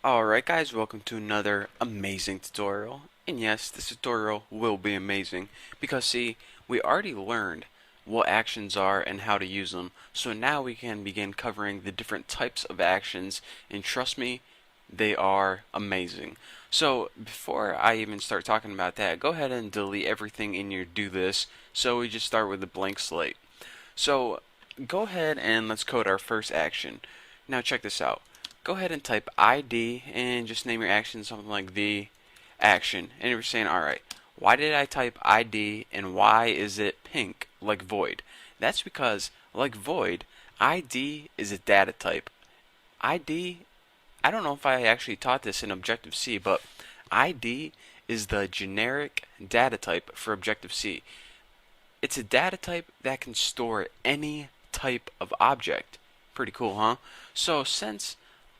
Alright guys, welcome to another amazing tutorial. And yes, this tutorial will be amazing because see, we already learned what actions are and how to use them. So now we can begin covering the different types of actions, and trust me, they are amazing. So before I even start talking about that, go ahead and delete everything in your do this. So we just start with a blank slate. So go ahead and let's code our first action. Now check this out. Go ahead and type ID and just name your action something like the action. And you're saying, alright, why did I type ID and why is it pink like void? That's because, like void, ID is a data type. ID, I don't know if I actually taught this in Objective-C, but ID is the generic data type for Objective-C. It's a data type that can store any type of object. Pretty cool, huh? So since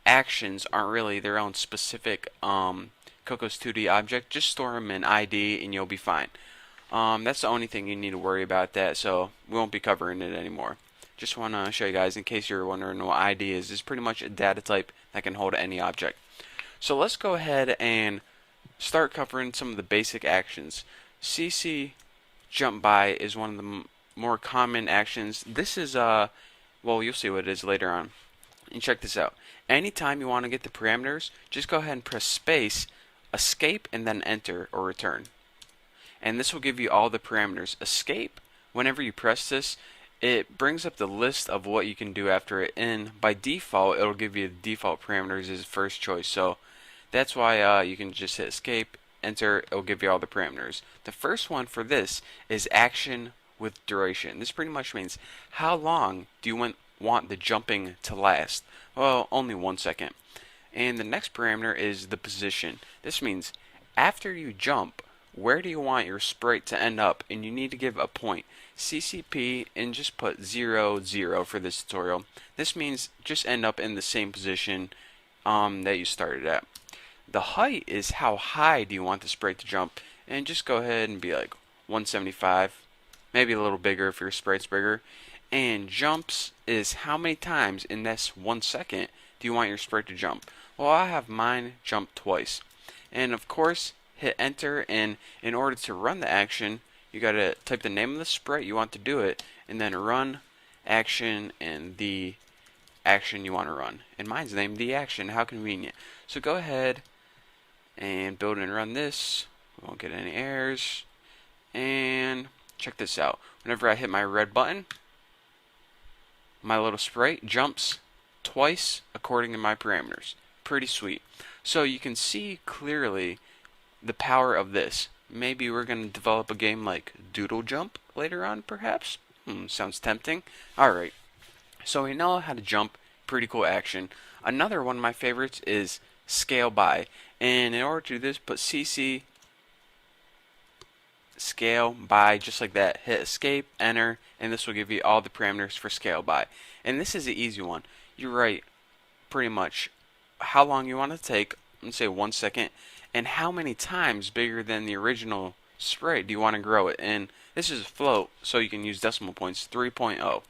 actions aren't really their own specific Cocos2D object, just store them in ID and you'll be fine. That's the only thing you need to worry about that, so we won't be covering it anymore. Just want to show you guys in case you're wondering what ID is. It's pretty much a data type that can hold any object. So let's go ahead and start covering some of the basic actions. CC jump by is one of the more common actions. This is well, you'll see what it is later on. And check this out. Anytime you want to get the parameters, just go ahead and press space, escape, and then enter or return. And this will give you all the parameters. Escape, whenever you press this, it brings up the list of what you can do after it, and by default it'll give you the default parameters as first choice. So that's why you can just hit escape, enter, it'll give you all the parameters. The first one for this is action with duration. This pretty much means how long do you want the jumping to last? Well, only 1 second. And the next parameter is the position. This means after you jump, where do you want your sprite to end up? And you need to give a point. CCP and just put 0, 0 for this tutorial. This means just end up in the same position that you started at. The height is how high do you want the sprite to jump, and just go ahead and be like 175, maybe a little bigger if your sprite's bigger. And jumps is how many times in this 1 second do you want your sprite to jump. Well, I have mine jump twice. And of course, hit enter, and in order to run the action, you gotta type the name of the sprite you want to do it, and then run action and the action you want to run. And mine's named the action. How convenient. So go ahead and build and run this. We won't get any errors. And check this out. Whenever I hit my red button, my little sprite jumps twice according to my parameters. Pretty sweet. So you can see clearly the power of this. Maybe we're going to develop a game like Doodle Jump later on, perhaps? Sounds tempting. Alright, so we know how to jump. Pretty cool action. Another one of my favorites is scale by. And in order to do this, put CC scale by, just like that. Hit escape, enter, and this will give you all the parameters for scale by. And this is an easy one. You write pretty much how long you want it to take, let's say 1 second, and how many times bigger than the original sprite do you want to grow it. And this is a float, so you can use decimal points, 3.0.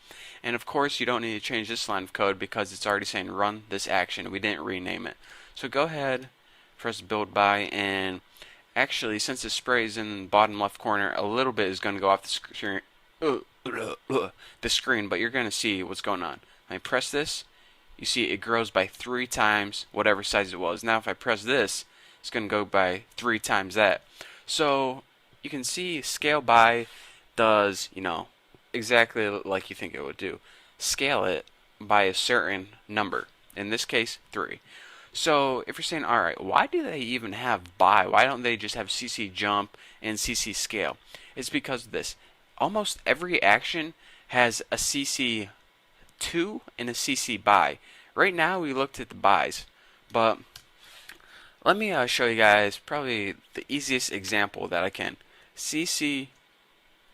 And of course you don't need to change this line of code because it's already saying run this action. We didn't rename it. So go ahead, press build by, and actually, since the spray is in the bottom left corner, a little bit is going to go off the screen, but you're going to see what's going on. When I press this, you see it grows by 3 times whatever size it was. Now if I press this, it's going to go by 3 times that. So you can see scale by does, exactly like you think it would do. Scale it by a certain number. In this case, 3. So if you're saying, alright, why do they even have by? Why don't they just have CC jump and CC scale? It's because of this. Almost every action has a CC to and a CC by. Right now we looked at the buys, but let me show you guys probably the easiest example that I can. CC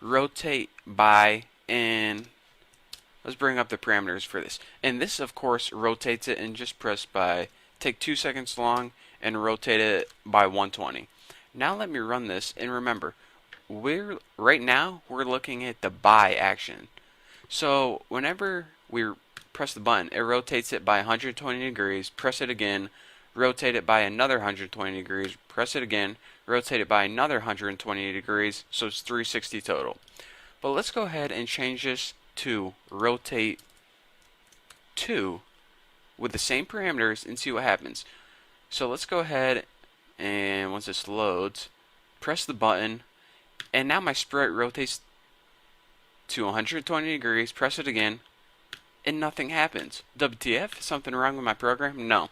rotate by, and let's bring up the parameters for this. And this of course rotates it, and just press by. Take 2 seconds long and rotate it by 120. Now let me run this, and remember, right now we're looking at the by action. So whenever we press the button, it rotates it by 120 degrees. Press it again, rotate it by another 120 degrees, press it again, rotate it by another 120 degrees, so it's 360 total. But let's go ahead and change this to rotate 2 with the same parameters and see what happens. So let's go ahead and once this loads, press the button, and now my sprite rotates to 120 degrees, press it again, and nothing happens. WTF? Something wrong with my program? No.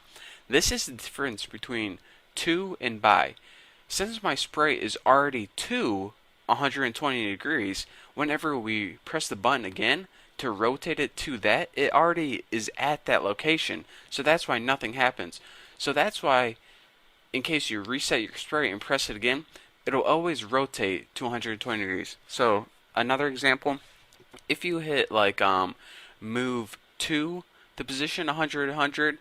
This is the difference between to and by. Since my sprite is already to 120 degrees, whenever we press the button again to rotate it to that, it already is at that location. So that's why nothing happens. So that's why, in case you reset your sprite and press it again, it'll always rotate to 120 degrees. So another example, if you hit like move to the position 100,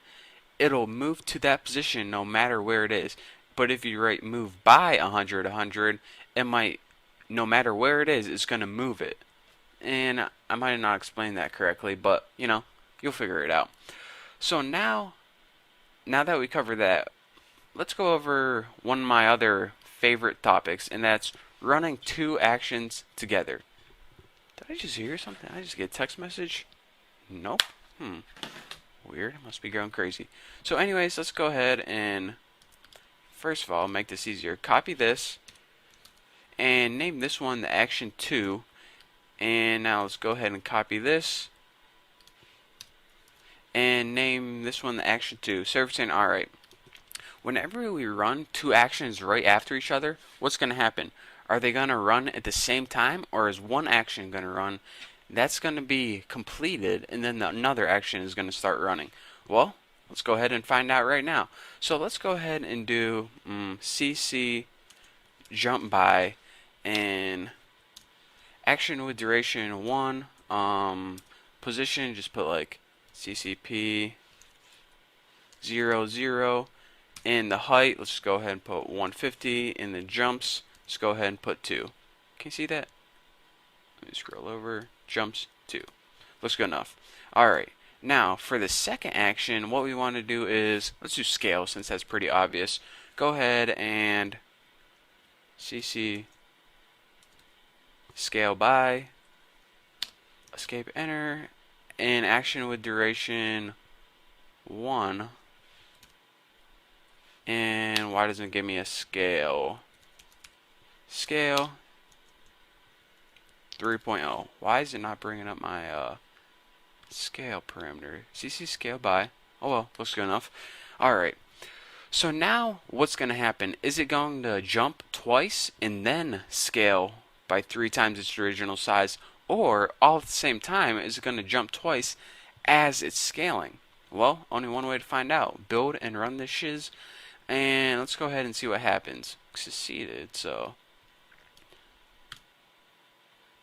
it'll move to that position no matter where it is. But if you write move by 100, it might, no matter where it is, it's going to move it. And I might have not explained that correctly, but you know, you'll figure it out. So now that we cover that, let's go over one of my other favorite topics, and that's running two actions together. Did I just hear something? Did I just get a text message? Nope. Weird. I must be going crazy. So anyways, let's go ahead and first of all make this easier. Copy this and name this one the action 2. And now let's go ahead and copy this and name this one the action 2. Servicing. Alright. Whenever we run two actions right after each other, what's going to happen? Are they going to run at the same time, or is one action going to run? That's going to be completed, and then another action is going to start running. Well, let's go ahead and find out right now. So let's go ahead and do cc jump by and action with duration 1. Position, just put like ccp 00. And the height, let's just go ahead and put 150. In the jumps, let's go ahead and put 2. Can you see that? Let me scroll over. Jumps 2. Looks good enough. Alright, now for the second action, what we want to do is, let's do scale since that's pretty obvious. Go ahead and cc scale by, escape enter, and action with duration 1. And why doesn't it give me a scale? Scale 3.0. Why is it not bringing up my scale parameter? CC scale by. Oh well, looks good enough. Alright. So now what's going to happen? Is it going to jump twice and then scale by 3 times its original size? Or all at the same time, is it going to jump twice as it's scaling? Well, only one way to find out. Build and run this shiz. And let's go ahead and see what happens. Succeeded, so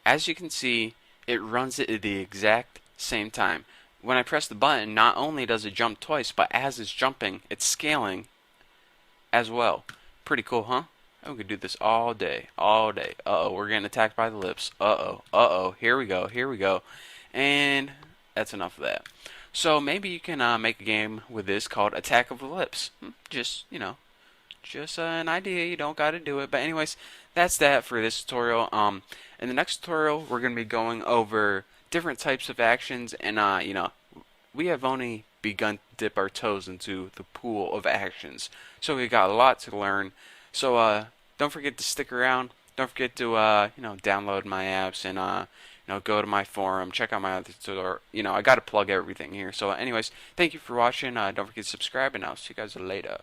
as you can see, it runs it at the exact same time. When I press the button, not only does it jump twice, but as it's jumping, it's scaling as well. Pretty cool, huh? We could do this all day, all day. Uh-oh, we're getting attacked by the lips. Uh-oh, here we go. And that's enough of that. So maybe you can make a game with this called Attack of the Lips. Just, you know, just an idea. You don't got to do it. But anyways, that's that for this tutorial. In the next tutorial, we're going to be going over different types of actions. And, you know, we have only begun to dip our toes into the pool of actions. So we got a lot to learn. So don't forget to stick around. Don't forget to, you know, download my apps and, you know, go to my forum, check out my other tutorial. You know, I got to plug everything here. So anyways, thank you for watching. Don't forget to subscribe, and I'll see you guys later.